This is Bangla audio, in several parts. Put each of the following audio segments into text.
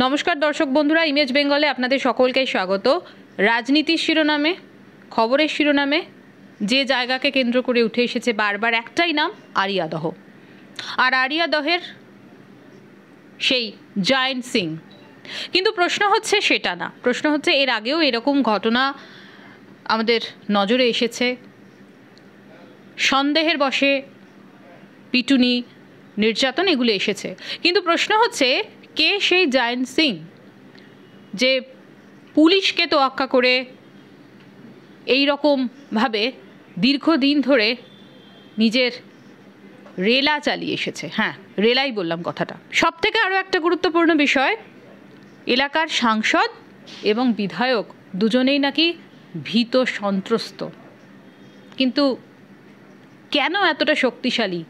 নমস্কার দর্শক বন্ধুরা, ইমেজ বেঙ্গলে আপনাদের সকলকে স্বাগত। রাজনীতির শিরোনামে, খবরের শিরোনামে যে জায়গাকে কেন্দ্র করে উঠে এসেছে বারবার একটাই নাম, আরিয়া দহ। আর আরিয়া দহের সেই জায়েন্ট সিং। কিন্তু প্রশ্ন হচ্ছে সেটা না, প্রশ্ন হচ্ছে এর আগেও এরকম ঘটনা আমাদের নজরে এসেছে। সন্দেহের বশে পিটুনি, নির্যাতন এগুলো এসেছে। কিন্তু প্রশ্ন হচ্ছে কে সেই জায়েন্ট সিং যে পুলিশকে তোয়াক্কা করে এই রকমভাবে দীর্ঘদিন ধরে নিজের রেলা চালিয়ে এসেছে। হ্যাঁ, রেলাই বললাম কথাটা। সব থেকে আরও একটা গুরুত্বপূর্ণ বিষয়, এলাকার সাংসদ এবং বিধায়ক দুজনেই নাকি ভীত সন্ত্রস্ত। কিন্তু কেন এতটা শক্তিশালী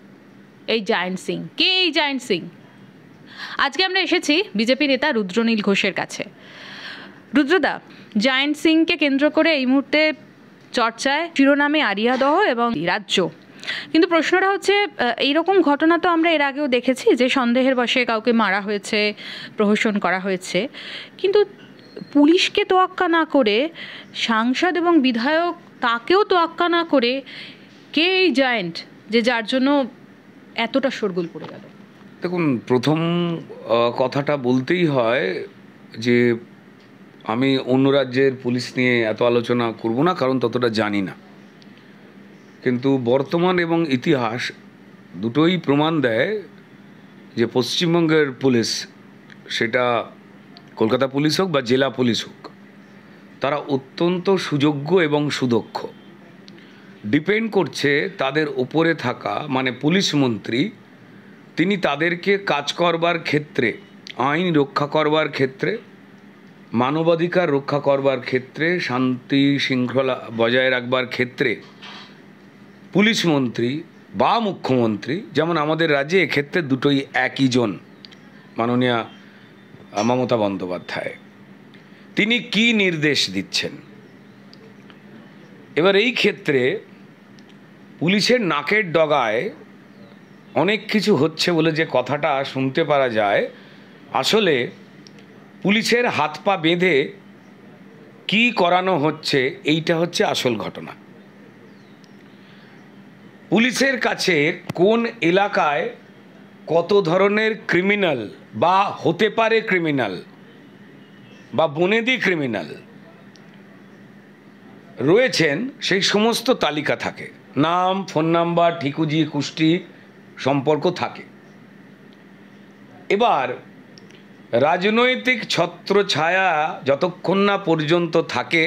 এই জায়েন্ট সিং? কে এই জায়েন্ট সিং? আজকে আমরা এসেছি বিজেপি নেতা রুদ্রনীল ঘোষের কাছে। রুদ্রদা, জায়েন্ট সিংকে কেন্দ্র করে এই মুহূর্তে চর্চায় শিরোনামে আরিয়া দহ এবং রাজ্য। কিন্তু প্রশ্নটা হচ্ছে, এইরকম ঘটনা তো আমরা এর আগেও দেখেছি যে সন্দেহের বশে কাউকে মারা হয়েছে, প্রহসন করা হয়েছে। কিন্তু পুলিশকে তোয়াক্কা না করে, সাংসদ এবং বিধায়ক তাকেও তোয়াক্কা না করে কে এই জায়েন্ট যে যার জন্য এতটা শোরগোল পড়ে গেল? দেখুন, প্রথম কথাটা বলতেই হয় যে আমি অন্য রাজ্যের পুলিশ নিয়ে এত আলোচনা করব না, কারণ ততটা জানি না। কিন্তু বর্তমান এবং ইতিহাস দুটোই প্রমাণ দেয় যে পশ্চিমবঙ্গের পুলিশ, সেটা কলকাতা পুলিশ হোক বা জেলা পুলিশ হোক, তারা অত্যন্ত সুযোগ্য এবং সুদক্ষ। ডিপেন্ড করছে তাদের ওপরে থাকা মানে পুলিশ মন্ত্রী, তিনি তাদেরকে কাজ করবার ক্ষেত্রে, আইন রক্ষা করবার ক্ষেত্রে, মানবাধিকার রক্ষা করবার ক্ষেত্রে, শান্তি শৃঙ্খলা বজায় রাখবার ক্ষেত্রে পুলিশ মন্ত্রী বা মুখ্যমন্ত্রী, যেমন আমাদের রাজ্যে এক্ষেত্রে দুটোই একই জন, মাননীয়া মমতা বন্দ্যোপাধ্যায়, তিনি কি নির্দেশ দিচ্ছেন। এবার এই ক্ষেত্রে পুলিশের নাকের ডগায় অনেক কিছু হচ্ছে বলে যে কথাটা শুনতে পারা যায়, আসলে পুলিশের হাত পা বেঁধে কি করানো হচ্ছে এইটা হচ্ছে আসল ঘটনা। পুলিশের কাছে কোন এলাকায় কত ধরনের ক্রিমিনাল বা হতে পারে ক্রিমিনাল বা বনেদি ক্রিমিনাল রয়েছেন সেই সমস্ত তালিকা থাকে, নাম, ফোন নাম্বার, ঠিকুজি কুষ্টি সম্পর্ক থাকে। এবার রাজনৈতিক ছত্রছায়া যতক্ষণ না পর্যন্ত থাকে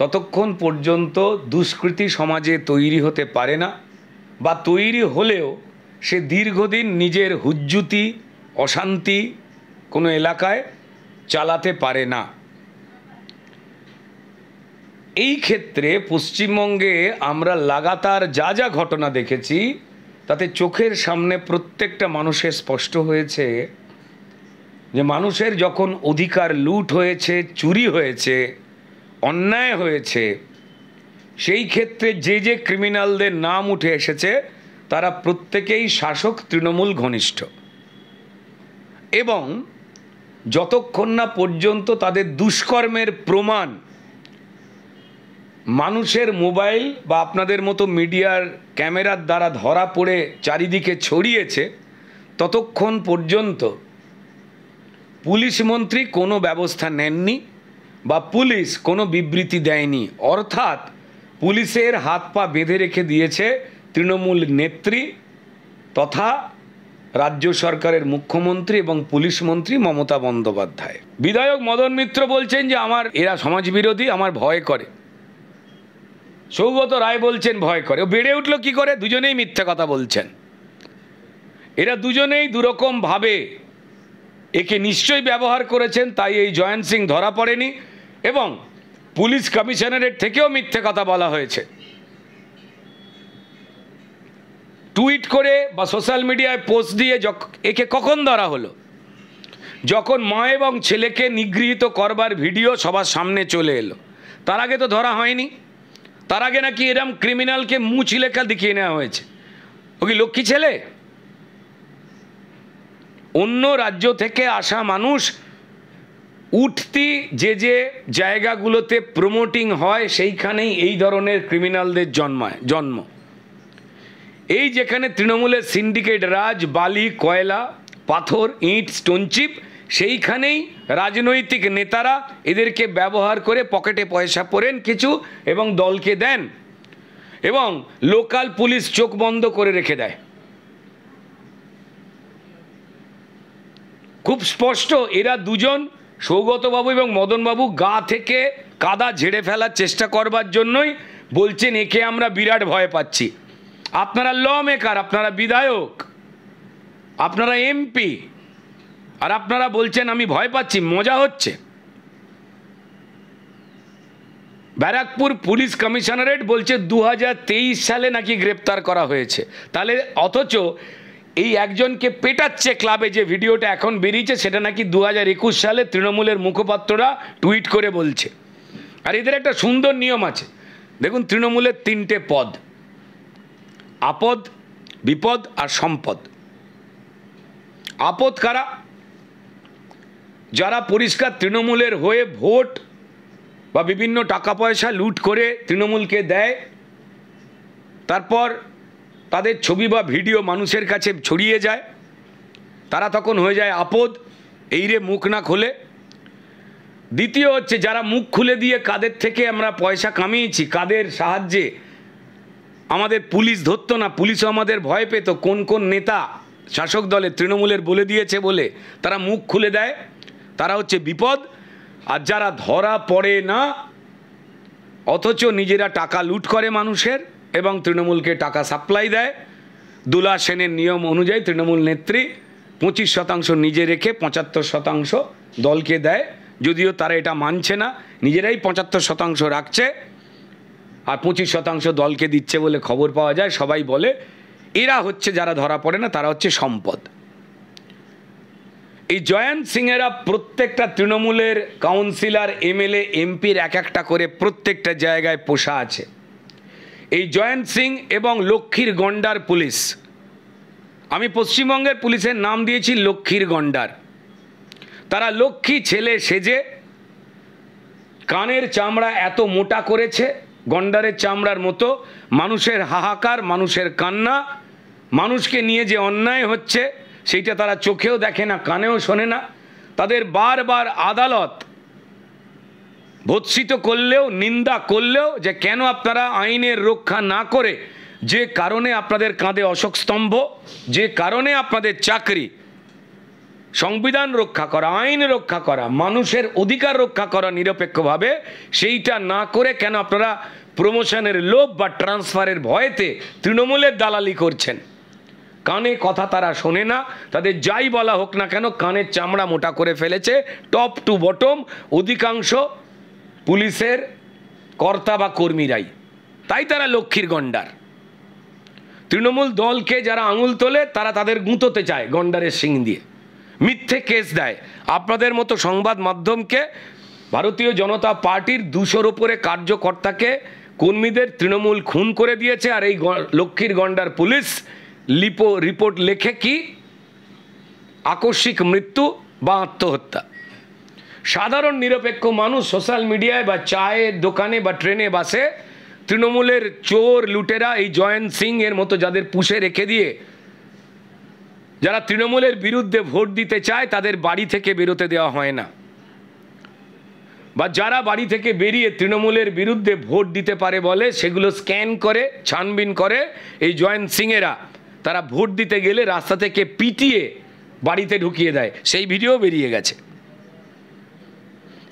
ততক্ষণ পর্যন্ত দুষ্কৃতী সমাজে তৈরি হতে পারে না, বা তৈরি হলেও সে দীর্ঘদিন নিজের হুজ্জুতি অশান্তি কোনো এলাকায় চালাতে পারে না। এই ক্ষেত্রে পশ্চিমবঙ্গে আমরা লাগাতার যা যা ঘটনা দেখেছি তাতে চোখের সামনে প্রত্যেকটা মানুষের স্পষ্ট হয়েছে যে মানুষের যখন অধিকার লুট হয়েছে, চুরি হয়েছে, অন্যায় হয়েছে, সেই ক্ষেত্রে যে যে ক্রিমিনালদের নাম উঠে এসেছে তারা প্রত্যেকেই শাসক তৃণমূল ঘনিষ্ঠ, এবং যতক্ষণ না পর্যন্ত তাদের দুষ্কর্মের প্রমাণ মানুষের মোবাইল বা আপনাদের মতো মিডিয়ার ক্যামেরার দ্বারা ধরা পড়ে চারিদিকে ছড়িয়েছে ততক্ষণ পর্যন্ত পুলিশ মন্ত্রী কোনো ব্যবস্থা নেননি বা পুলিশ কোনো বিবৃতি দেয়নি। অর্থাৎ পুলিশের হাত পা বেঁধে রেখে দিয়েছে তৃণমূল নেত্রী তথা রাজ্য সরকারের মুখ্যমন্ত্রী এবং পুলিশ মন্ত্রী মমতা বন্দ্যোপাধ্যায়। বিধায়ক মদন মিত্র বলছেন যে এরা সমাজবিরোধী, আমার ভয় করে। সৌগত রায় বলছেন ভয় করে। ও বেড়ে উঠলো কি করে? দুজনেই মিথ্যা কথা বলছেন। এরা দুজনেই দুরকমভাবে একে নিশ্চয়ই ব্যবহার করেছেন, তাই এই জয়েন্ট সিং ধরা পড়েনি, এবং পুলিশ কমিশনারের থেকেও মিথ্যে কথা বলা হয়েছে। টুইট করে বা সোশ্যাল মিডিয়ায় পোস্ট দিয়ে একে কখন ধরা হলো? যখন মা এবং ছেলেকে নিগৃহীত করবার ভিডিও সবার সামনে চলে এলো, তার আগে তো ধরা হয়নি। তার আগে নাকি এরম ক্রিমিনালকে মুছ লেখা দেখিয়ে নেওয়া হয়েছে। ও কি লক্ষ্মী ছেলে? অন্য রাজ্য থেকে আসা মানুষ উঠতি যে যে জায়গাগুলোতে প্রমোটিং হয় সেইখানেই এই ধরনের ক্রিমিনালদের জন্ম। এই যেখানে তৃণমূলের সিন্ডিকেট রাজ, বালি, কয়লা, পাথর, ইট, স্টোনচিপ, সেইখানেই রাজনৈতিক নেতারা এদেরকে ব্যবহার করে পকেটে পয়সা পড়েন কিছু এবং দলকে দেন, এবং লোকাল পুলিশ চোখ বন্ধ করে রেখে দেয়। খুব স্পষ্ট এরা দুজন, সৌগতবাবু এবং মদনবাবু, গা থেকে কাদা ঝেড়ে ফেলার চেষ্টা করবার জন্যই বলছেন একে আমরা বিরাট ভয় পাচ্ছি। আপনারা ল মেকার, আপনারা বিধায়ক, আপনারা এমপি, আর আপনারা বলছেন আমি ভয় পাচ্ছি, মজা হচ্ছে। ব্যারাকপুর পুলিশ কমিশনারেট বলছে 2023 সালে নাকি গ্রেপ্তার করা হয়েছে। তাহলে অথচ এই একজনকে পেটাচ্ছে ক্লাবে, যে ভিডিওটা এখন বেরিয়েছে সেটা নাকি 2021 সালে তৃণমূলের মুখপাত্ররা টুইট করে বলছে। আর এদের একটা সুন্দর নিয়ম আছে, দেখুন, তৃণমূলের 3টে পদ: আপদ, বিপদ আর সম্পদ। আপদ কারা? যারা পরিষ্কার তৃণমূলের হয়ে ভোট বা বিভিন্ন টাকা পয়সা লুট করে তৃণমূলকে দেয়, তারপর তাদের ছবি বা ভিডিও মানুষের কাছে ছড়িয়ে যায়, তারা তখন হয়ে যায় আপদ, এই রে মুখ না খোলে। দ্বিতীয় হচ্ছে যারা মুখ খুলে দিয়ে কাদের থেকে আমরা পয়সা কামিয়েছি, কাদের সাহায্যে আমাদের পুলিশ ধরতো না, পুলিশও আমাদের ভয় পেত, কোন কোন নেতা শাসক দলের তৃণমূলের বলে দিয়েছে বলে তারা মুখ খুলে দেয়, তারা হচ্ছে বিপদ। আর যারা ধরা পড়ে না অথচ নিজেরা টাকা লুট করে মানুষের এবং তৃণমূলকে টাকা সাপ্লাই দেয়, দুলা সেনের নিয়ম অনুযায়ী তৃণমূল নেত্রী 25% নিজে রেখে 75% দলকে দেয়, যদিও তারা এটা মানছে না, নিজেরাই 75% রাখছে আর 25% দলকে দিচ্ছে বলে খবর পাওয়া যায়। সবাই বলে এরা হচ্ছে যারা ধরা পড়ে না, তারা হচ্ছে সম্পদ। এই জয়ন্ত সিংয়েরা প্রত্যেকটা তৃণমূলের কাউন্সিলর, এমএলএ, এমপির এক একটা করে প্রত্যেকটা জায়গায় পোষা আছে। এই জয়ন্ত সিং এবং লক্ষ্মীর গন্ডার পুলিশ, আমি পশ্চিমবঙ্গের পুলিশের নাম দিয়েছি লক্ষ্মীর গন্ডার। তারা লক্ষ্মী ছেলে সেজে কানের চামড়া এত মোটা করেছে গন্ডারের চামড়ার মতো, মানুষের হাহাকার, মানুষের কান্না, মানুষকে নিয়ে যে অন্যায় হচ্ছে সেইটা তারা চোখেও দেখে না, কানেও শোনে না। তাদের বারবার আদালত ভৎসিত করলেও, নিন্দা করলেও, যে কেন আপনারা আইনের রক্ষা না করে, যে কারণে আপনাদের কাঁধে অশোক স্তম্ভ, যে কারণে আপনাদের চাকরি, সংবিধান রক্ষা করা, আইন রক্ষা করা, মানুষের অধিকার রক্ষা করা নিরপেক্ষভাবে, সেইটা না করে কেন আপনারা প্রমোশনের লোভ বা ট্রান্সফারের ভয়েতে তৃণমূলের দালালি করছেন? কানে কথা তারা শোনে না, তাদের যাই বলা হোক না কেন কানের চামড়া মোটা করে ফেলেছে টপ টু বটম অধিকাংশ পুলিশের কর্তা বা কর্মীরাই। তাই তারা লক্ষ্মীর গন্ডার। তৃণমূল দলকে যারা আঙুল তোলে তারা তাদের গুঁতোতে চায় গন্ডারের শিং দিয়ে, মিথ্যে কেস দেয়। আপনাদের মতো সংবাদ মাধ্যমকে, ভারতীয় জনতা পার্টির 200-র উপরে কার্যকর্তাকে, কর্মীদের তৃণমূল খুন করে দিয়েছে। আর এই লক্ষ্মীর গন্ডার পুলিশ রিপোর্ট লেখে কি আকস্মিক মৃত্যু বা আত্মহত্যা। সাধারণ নিরপেক্ষ মানুষ সোশ্যাল মিডিয়ায় বা চায়ের দোকানে বা ট্রেনে বাসে তৃণমূলের চোর লুটেরা, এই জয়ন্ত সিং এর মতো যাদের পুষে রেখে দিয়ে যারা তৃণমূলের বিরুদ্ধে ভোট দিতে চায় তাদের বাড়ি থেকে বেরোতে দেওয়া হয় না, বা যারা বাড়ি থেকে বেরিয়ে তৃণমূলের বিরুদ্ধে ভোট দিতে পারে বলে সেগুলো স্ক্যান করে ছানবিন করে এই জয়ন্ত সিংয়েরা। তারা ভোট দিতে গেলে রাস্তা থেকে পিটিয়ে বাড়িতে ঢুকিয়ে দেয়, সেই ভিডিও বেরিয়ে গেছে।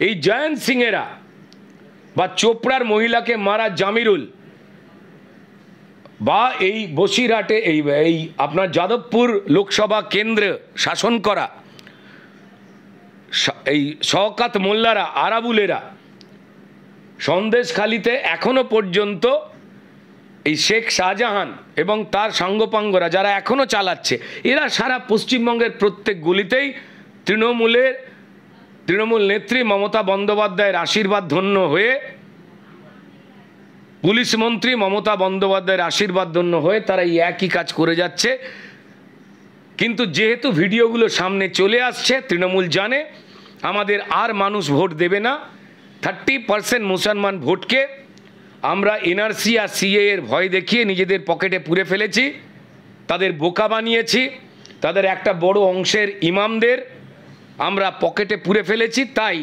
এই জয়ন্ত সিংয়েরা বা চোপড়ার মহিলাকে মারা জামিরুল, বা এই বসিরহাটে এই আপনার যাদবপুর লোকসভা কেন্দ্রে শাসন করা এই শওকত মোল্লারা, আরাবুলেরা, সন্দেশখালিতে এখনো পর্যন্ত এই শেখ শাহজাহান এবং তার সাঙ্গপাঙ্গরা যারা এখনো চালাচ্ছে, এরা সারা পশ্চিমবঙ্গের প্রত্যেক গলিতেই তৃণমূল নেত্রী মমতা বন্দ্যোপাধ্যায়ের আশীর্বাদ ধন্য হয়ে, পুলিশ মন্ত্রী মমতা বন্দ্যোপাধ্যায়ের আশীর্বাদ ধন্য হয়ে তারা এই একই কাজ করে যাচ্ছে। কিন্তু যেহেতু ভিডিওগুলো সামনে চলে আসছে, তৃণমূল জানে আমাদের আর মানুষ ভোট দেবে না। 30% মুসলমান ভোটকে আমরা এনআরসি আর সিএ এর ভয় দেখিয়ে নিজেদের পকেটে পুরে ফেলেছি, তাদের বোকা বানিয়েছি, তাদের একটা বড় অংশের ইমামদের আমরা পকেটে পুরে ফেলেছি। তাই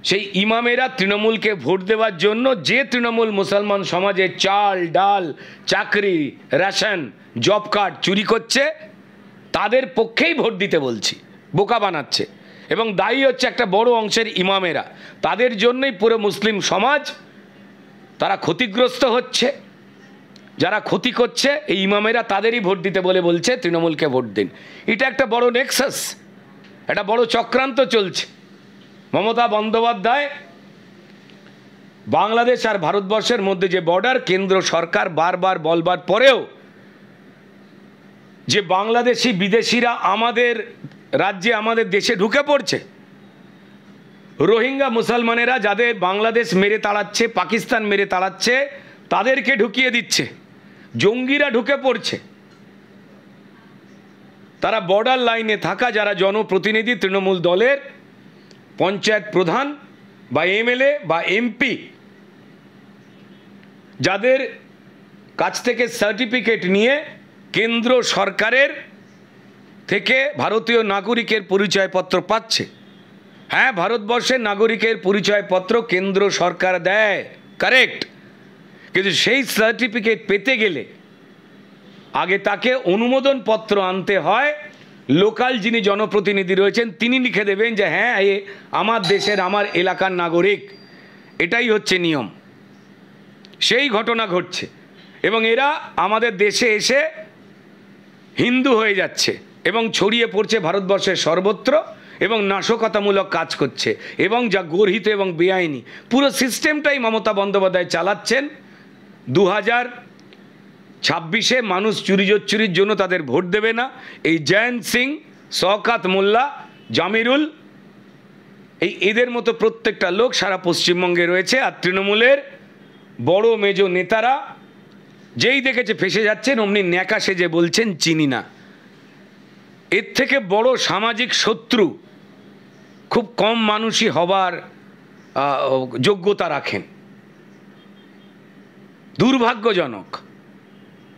সেই ইমামেরা তৃণমূলকে ভোট দেওয়ার জন্য যে তৃণমূল মুসলমান সমাজে চাল ডাল চাকরি রেশন জব কার্ড চুরি করছে তাদের পক্ষেই ভোট দিতে বলছি, বোকা বানাচ্ছে। এবং দায়ী হচ্ছে একটা বড় অংশের ইমামেরা, তাদের জন্যই পুরো মুসলিম সমাজ তারা ক্ষতিগ্রস্ত হচ্ছে। যারা ক্ষতি করছে এই ইমামেরা তাদেরই ভোট দিতে বলে বলছে তৃণমূলকে ভোট দিন। এটা একটা বড় নেক্সাস, একটা বড় চক্রান্ত চলছে। মমতা বন্দ্যোপাধ্যায় বাংলাদেশ আর ভারতবর্ষের মধ্যে যে বর্ডার, কেন্দ্র সরকার বারবার বলবার পরেও যে বাংলাদেশি বিদেশিরা আমাদের রাজ্যে আমাদের দেশে ঢুকে পড়ছে, রোহিঙ্গা মুসলমানেরা যাদের বাংলাদেশ মেরে তাড়াচ্ছে পাকিস্তান মেরে তাড়াচ্ছে তাদেরকে ঢুকিয়ে দিচ্ছে, জঙ্গিরা ঢুকে পড়ছে। তারা বর্ডার লাইনে থাকা যারা জনপ্রতিনিধি তৃণমূল দলের পঞ্চায়েত প্রধান বা এমএলএ বা এমপি, যাদের কাছ থেকে সার্টিফিকেট নিয়ে কেন্দ্র সরকারের থেকে ভারতীয় নাগরিকের পরিচয়পত্র পাচ্ছে। হ্যাঁ, ভারতবর্ষের নাগরিকের পরিচয়পত্র কেন্দ্র সরকার দেয়, কারেক্ট, কিন্তু সেই সার্টিফিকেট পেতে গেলে আগে তাকে অনুমোদন পত্র আনতে হয়। লোকাল যিনি জনপ্রতিনিধি রয়েছেন তিনি লিখে দেবেন যে হ্যাঁ এ আমার দেশের আমার এলাকার নাগরিক, এটাই হচ্ছে নিয়ম। সেই ঘটনা ঘটছে এবং এরা আমাদের দেশে এসে হিন্দু হয়ে যাচ্ছে এবং ছড়িয়ে পড়ছে ভারতবর্ষের সর্বত্র এবং নাশকতামূলক কাজ করছে এবং যা গর্হিত এবং বেআইনি। পুরো সিস্টেমটাই মমতা বন্দ্যোপাধ্যায় চালাচ্ছেন। 2026-এ মানুষ চুরির জন্য তাদের ভোট দেবে না। এই জয়ন্ত সিং, শওকত মোল্লা, জামিরুল, এদের মতো প্রত্যেকটা লোক সারা পশ্চিমবঙ্গে রয়েছে। আর তৃণমূলের বড় মেজো নেতারা যেই দেখেছে ফেসে যাচ্ছেন অমনি ন্যাকা সেজে বলছেন চিনি না। এর থেকে বড় সামাজিক শত্রু খুব কম মানুষই হবার যোগ্যতা রাখেন। দুর্ভাগ্যজনক।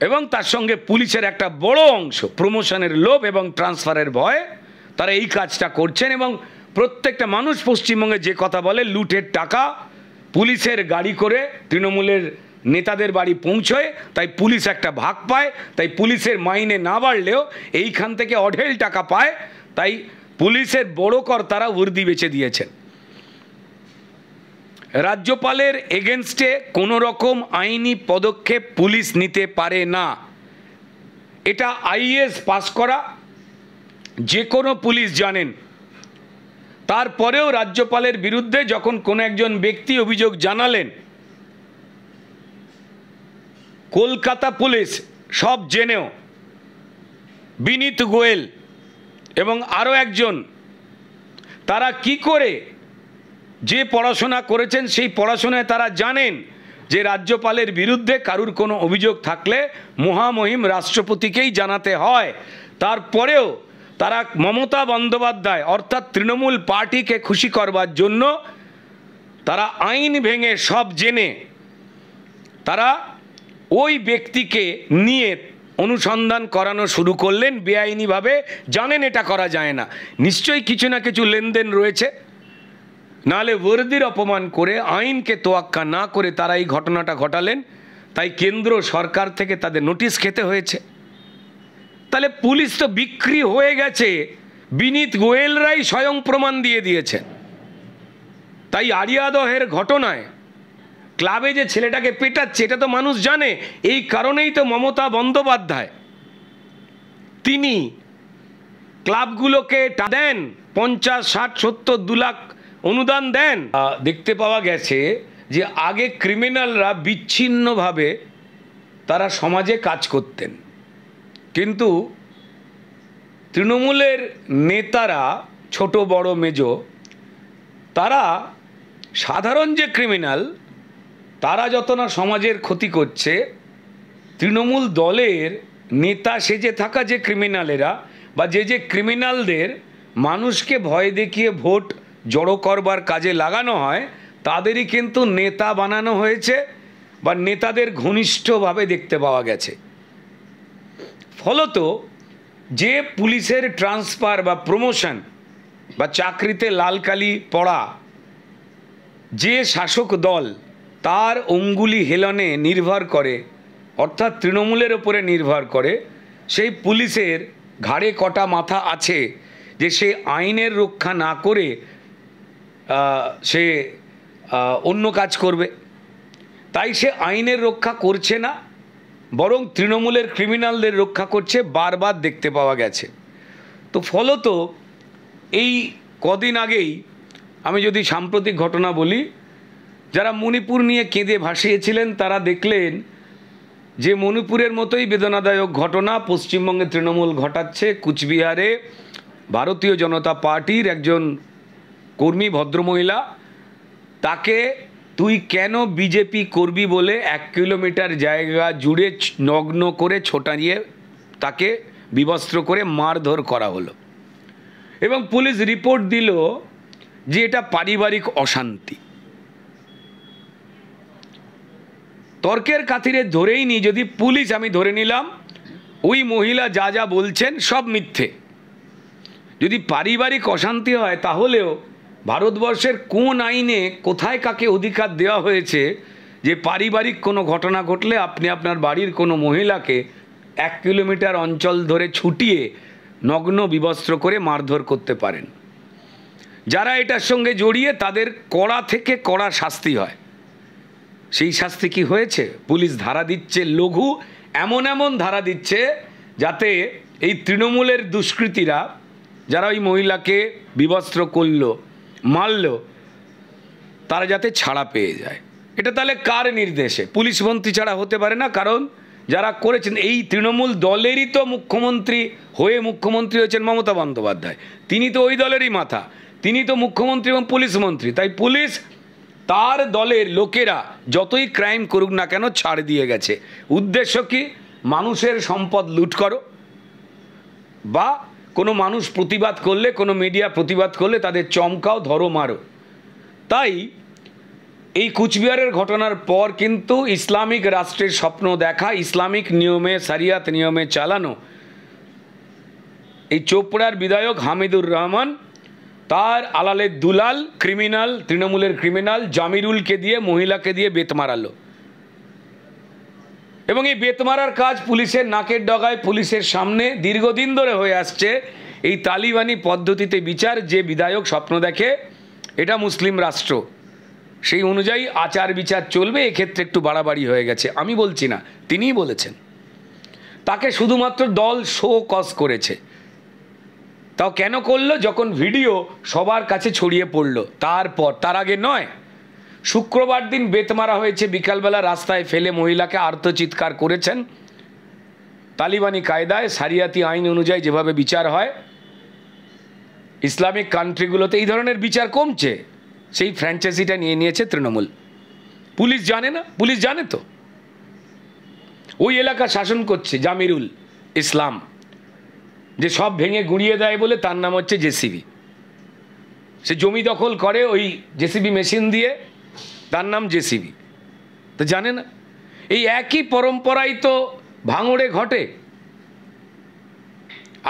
এবং তার সঙ্গে পুলিশের একটা বড় অংশ প্রমোশনের লোভ এবং ট্রান্সফারের ভয় তারা এই কাজটা করছেন। এবং প্রত্যেকটা মানুষ পশ্চিমবঙ্গে যে কথা বলে লুটের টাকা পুলিশের গাড়ি করে তৃণমূলের নেতাদের বাড়ি পৌঁছয়, তাই পুলিশ একটা ভাগ পায়। তাই পুলিশের মাইনে না বাড়লেও এইখান থেকে অঢেল টাকা পায়, তাই পুলিশের বড় কর্তারা উর্দি বেচে দিয়েছেন। রাজ্যপালের এগেনস্টে কোনো রকম আইনি পদক্ষেপ পুলিশ নিতে পারে না। এটা আইএএস পাস করা যে কোনো পুলিশ জানেন। তারপরেও রাজ্যপালের বিরুদ্ধে যখন কোনো একজন ব্যক্তি অভিযোগ জানালেন, কলকাতা পুলিশ সব জেনেও বিনীত গোয়েল এবং আরও একজন, তারা কি করে যে পড়াশোনা করেছেন সেই পড়াশোনায় তারা জানেন যে রাজ্যপালের বিরুদ্ধে কারুর কোনো অভিযোগ থাকলে মহামহিম রাষ্ট্রপতিকেই জানাতে হয়। তারপরেও তারা মমতা বন্দ্যোপাধ্যায় অর্থাৎ তৃণমূল পার্টিকে খুশি করবার জন্য তারা আইন ভেঙে সব জেনে তারা ওই ব্যক্তিকে নিয়ে অনুসন্ধান করানো শুরু করলেন বেআইনিভাবে। জানেন এটা করা যায় না, নিশ্চয়ই কিছু না কিছু লেনদেন রয়েছে, নাহলে ওয়ার্দির অপমান করে আইনকে তোয়াক্কা না করে তারা এই ঘটনাটা ঘটালেন। তাই কেন্দ্র সরকার থেকে তাদের নোটিশ খেতে হয়েছে। তাহলে পুলিশ তো বিক্রি হয়ে গেছে, বিনীত গোয়েলরাই স্বয়ং প্রমাণ দিয়ে দিয়েছেন। তাই আরিয়াদহের ঘটনায় ক্লাবে যে ছেলেটাকে পেটাচ্ছে এটা তো মানুষ জানে। এই কারণেই তো মমতা বন্দ্যোপাধ্যায় তিনি ক্লাবগুলোকে দেন 50, 60, 70, 2 লাখ অনুদান দেন। দেখতে পাওয়া গেছে যে আগে ক্রিমিনালরা বিচ্ছিন্নভাবে তারা সমাজে কাজ করতেন, কিন্তু তৃণমূলের নেতারা ছোট বড় মেজো তারা সাধারণ যে ক্রিমিনাল তারা যত না সমাজের ক্ষতি করছে, তৃণমূল দলের নেতা সেজে থাকা যে ক্রিমিনালেরা বা যে ক্রিমিনালদের মানুষকে ভয় দেখিয়ে ভোট জড়ো করবার কাজে লাগানো হয় তাদেরই কিন্তু নেতা বানানো হয়েছে বা নেতাদের ঘনিষ্ঠভাবে দেখতে পাওয়া গেছে। ফলত যে পুলিশের ট্রান্সফার বা প্রমোশন বা চাকরিতে লালকালি পড়া যে শাসক দল তার অঙ্গুলি হেলনে নির্ভর করে, অর্থাৎ তৃণমূলের ওপরে নির্ভর করে, সেই পুলিশের ঘাড়ে কটা মাথা আছে যে সে আইনের রক্ষা না করে সে অন্য কাজ করবে। তাই সে আইনের রক্ষা করছে না, বরং তৃণমূলের ক্রিমিনালদের রক্ষা করছে, বারবার দেখতে পাওয়া গেছে। তো ফলত এই কদিন আগেই আমি যদি সাম্প্রতিক ঘটনা বলি, যারা মণিপুর নিয়ে কেঁদে ভাসিয়েছিলেন তারা দেখলেন যে মণিপুরের মতোই বেদনাদায়ক ঘটনা পশ্চিমবঙ্গে তৃণমূল ঘটাচ্ছে। কুচবিহারে ভারতীয় জনতা পার্টির একজন কর্মী, ভদ্রমহিলা, তাকে তুই কেন বিজেপি করবি বলে 1 কিলোমিটার জায়গা জুড়ে নগ্ন করে ছোটাইয়ে তাকে বিবস্ত্র করে মারধর করা হলো এবং পুলিশ রিপোর্ট দিল যে এটা পারিবারিক অশান্তি। তর্কের খাতিরে ধরেই নি, যদি পুলিশ, আমি ধরে নিলাম ওই মহিলা যা যা বলছেন সব মিথ্যে, যদি পারিবারিক অশান্তি হয় তাহলেও ভারতবর্ষের কোন আইনে কোথায় কাকে অধিকার দেওয়া হয়েছে যে পারিবারিক কোনো ঘটনা ঘটলে আপনি আপনার বাড়ির কোনো মহিলাকে 1 কিলোমিটার অঞ্চল ধরে ছুটিয়ে নগ্ন বিবস্ত্র করে মারধর করতে পারেন? যারা এটার সঙ্গে জড়িয়ে তাদের কড়া থেকে কড়া শাস্তি হয়। সেই শাস্তি কি হয়েছে? পুলিশ ধারা দিচ্ছে লঘু, এমন এমন ধারা দিচ্ছে যাতে এই তৃণমূলের দুষ্কৃতীরা যারা ওই মহিলাকে বিবস্ত্র করলো, মারলো, তারা যাতে ছাড়া পেয়ে যায়। এটা তাহলে কার নির্দেশে? পুলিশ মন্ত্রী ছাড়া হতে পারে না, কারণ যারা করেছেন এই তৃণমূল দলেরই তো মুখ্যমন্ত্রী হয়ে মুখ্যমন্ত্রী হয়েছেন মমতা বন্দ্যোপাধ্যায়, তিনি তো ওই দলেরই মাথা, তিনি তো মুখ্যমন্ত্রী এবং পুলিশ মন্ত্রী। তাই পুলিশ তার দলের লোকেরা যতই ক্রাইম করুক না কেন ছাড় দিয়ে গেছে। উদ্দেশ্য কি? মানুষের সম্পদ লুট করো, বা কোনো মানুষ প্রতিবাদ করলে, কোনো মিডিয়া প্রতিবাদ করলে তাদের চমকাও, ধরো, মারো। তাই এই কুচবিহারের ঘটনার পর কিন্তু ইসলামিক রাষ্ট্রের স্বপ্ন দেখা, ইসলামিক নিয়মে, শরিয়াত নিয়মে চালানো এই চোপড়ার বিধায়ক হামিদুর রহমান তার আলালের দুলাল ক্রিমিনাল, তৃণমূলের ক্রিমিনাল জামিরুলকে দিয়ে, মহিলাকে দিয়ে বেত মারালো এবং এই বেত মারার কাজ পুলিশের নাকের ডগায়, পুলিশের সামনে দীর্ঘদিন ধরে হয়ে আসছে। এই তালিবানি পদ্ধতিতে বিচার, যে বিধায়ক স্বপ্ন দেখে এটা মুসলিম রাষ্ট্র, সেই অনুযায়ী আচার বিচার চলবে। এক্ষেত্রে একটু বাড়াবাড়ি হয়ে গেছে, আমি বলছি না, তিনিই বলেছেন। তাকে শুধুমাত্র দল শো কজ করেছে। তাও কেন করলো? যখন ভিডিও সবার কাছে ছড়িয়ে পড়লো, তারপর, তার আগে নয়। শুক্রবার দিন বেত মারা হয়েছে, বিকালবেলা রাস্তায় ফেলে মহিলাকে আর্তচিৎকার করেছেন। তালিবানি কায়দায়, শরিয়াতি আইন অনুযায়ী যেভাবে বিচার হয়, ইসলামিক কান্ট্রিগুলোতে এই ধরনের বিচার কমছে। সেই ফ্র্যাঞ্চাইজিটা নিয়ে নিয়েছে তৃণমূল। পুলিশ জানে না? পুলিশ জানে তো। ওই এলাকা শাসন করছে জামিরুল ইসলাম, যে সব ভেঙে গুঁড়িয়ে দেয় বলে, তার নাম হচ্ছে জেসিবি। সে জমি দখল করে ওই জেসিবি মেশিন দিয়ে, তার নাম জেসিবি। তো জানে না? এই একই পরম্পরাই তো ভাঙড়ে ঘটে।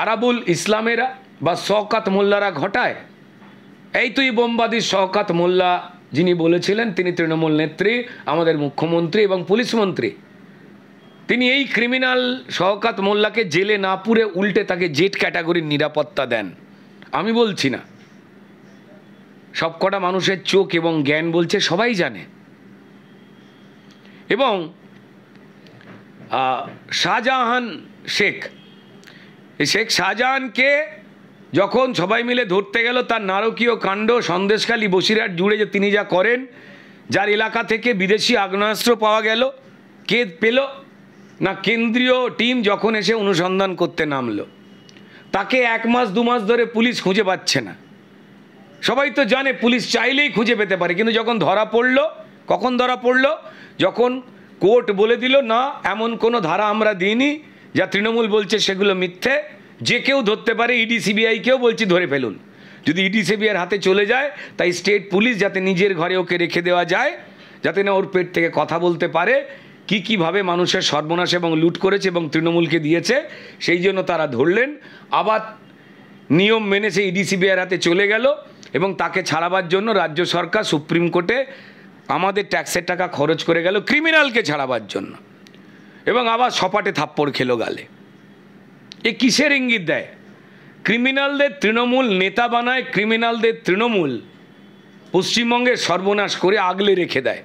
আরাবুল ইসলামেরা বা শওকত মোল্লারা ঘটায়। এই তুই বোমবাদী শওকত মোল্লা, যিনি বলেছিলেন তিনি তৃণমূল নেত্রী, আমাদের মুখ্যমন্ত্রী এবং পুলিশ মন্ত্রী, তিনি এই ক্রিমিনাল শওকত মোল্লাকে জেলে না পুরে উল্টে তাকে জেড ক্যাটাগরির নিরাপত্তা দেন। আমি বলছি না, সবকটা মানুষের চোখ এবং জ্ঞান বলছে, সবাই জানে। এবং শাহজাহান শেখ, শেখ শাহজাহানকে যখন সবাই মিলে ধরতে গেল, তার নারকীয় কাণ্ড সন্দেশখালী, বসিরহাট জুড়ে যে তিনি যা করেন, যার এলাকা থেকে বিদেশি আগ্নেয়াস্ত্র পাওয়া গেল, কে পেল না? কেন্দ্রীয় টিম যখন এসে অনুসন্ধান করতে নামলো, তাকে 1 মাস 2 মাস ধরে পুলিশ খুঁজে পাচ্ছে না। সবাই তো জানে পুলিশ চাইলেই খুঁজে পেতে পারে, কিন্তু যখন ধরা পড়লো, কখন ধরা পড়লো? যখন কোর্ট বলে দিল না, এমন কোনো ধারা আমরা দিইনি, যা তৃণমূল বলছে সেগুলো মিথ্যে, যে কেউ ধরতে পারে, ইডি সিবিআইকেও বলছি ধরে ফেলুন। যদি ইডি সিবিআইয়ের হাতে চলে যায়, তাই স্টেট পুলিশ যাতে নিজের ঘরে ওকে রেখে দেওয়া যায়, যাতে না ওর পেট থেকে কথা বলতে পারে, কীভাবে মানুষের সর্বনাশ এবং লুট করেছে এবং তৃণমূলকে দিয়েছে, সেই জন্য তারা ধরলেন। আবার নিয়ম মেনে সেই ইডি সিবিআইয়ের হাতে চলে গেল এবং তাকে ছাড়াবার জন্য রাজ্য সরকার সুপ্রিম কোর্টে আমাদের ট্যাক্সের টাকা খরচ করে গেল ক্রিমিনালকে ছাড়াবার জন্য, এবং আবার সপাটে থাপ্পড় খেলো গালে। এ কিসের ইঙ্গিত দেয়? ক্রিমিনালদের তৃণমূল নেতা বানায়, ক্রিমিনালদের তৃণমূল পশ্চিমবঙ্গের সর্বনাশ করে আগলে রেখে দেয়।